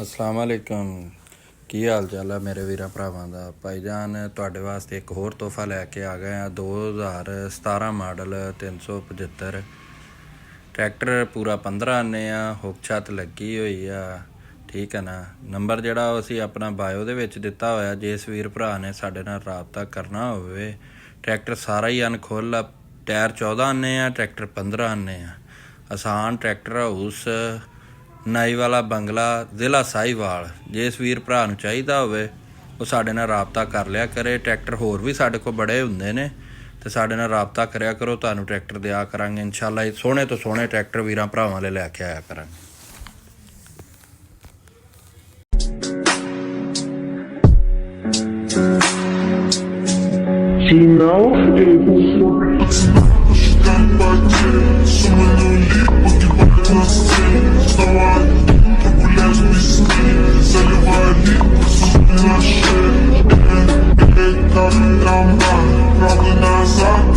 अस्सलाम वालेकुम। ਕੀ ਹਾਲ ਚਾਲ ਹੈ ਮੇਰੇ ਵੀਰਾਂ ਭਰਾਵਾਂ ਦਾ। ਭਾਈਜਾਨ ਤੁਹਾਡੇ ਵਾਸਤੇ ਇੱਕ ਹੋਰ ਤੋਹਫਾ ਲੈ ਕੇ ਆ ਗਏ ਆ। 2017 ਮਾਡਲ 375 ਟਰੈਕਟਰ ਪੂਰਾ 15 ਆਨੇ ਆ। ਹੁੱਕ ਛੱਤ ਲੱਗੀ ਹੋਈ ਆ, ਠੀਕ ਹੈ ਨਾ। ਨੰਬਰ ਜਿਹੜਾ ਉਹ ਅਸੀਂ ਆਪਣਾ ਬਾਇਓ ਦੇ ਵਿੱਚ ਦਿੱਤਾ ਹੋਇਆ। ਜਿਸ ਵੀਰ ਭਰਾ ਨੇ ਸਾਡੇ ਨਾਲ ਰਾਬਤਾ ਕਰਨਾ ਹੋਵੇ, ਟਰੈਕਟਰ ਸਾਰਾ ਹੀ ਅਨਖੁੱਲ ਆ। ਟਾਇਰ 14 ਆਨੇ ਆ, ਟਰੈਕਟਰ 15 ਆਨੇ ਆ। ਆਸਾਨ ਟਰੈਕਟਰ ਹਾਊਸ ਨਾਈ ਵਾਲਾ ਬੰਗਲਾ, ਜ਼ਿਲ੍ਹਾ ਸਾਹੀਵਾਲ। ਜਿਸ ਵੀਰ ਭਰਾ ਨੂੰ ਚਾਹੀਦਾ ਹੋਵੇ ਉਹ ਸਾਡੇ ਨਾਲ ਰਾਬਤਾ ਕਰ ਲਿਆ ਕਰੇ। ਟਰੈਕਟਰ ਹੋਰ ਵੀ ਸਾਡੇ ਕੋਲ ਬੜੇ ਹੁੰਦੇ ਨੇ ਅਤੇ ਸਾਡੇ ਨਾਲ ਰਾਬਤਾ ਕਰਿਆ ਕਰੋ। ਤੁਹਾਨੂੰ ਟਰੈਕਟਰ ਦਿਆ ਕਰਾਂਗੇ ਇਨਸ਼ਾਅੱਲਾ। ਸੋਹਣੇ ਤੋਂ ਸੋਹਣੇ ਟਰੈਕਟਰ ਵੀਰਾਂ ਭਰਾਵਾਂ ਲਈ ਲੈ ਕੇ ਆਇਆ ਕਰਾਂਗੇ। Правда назад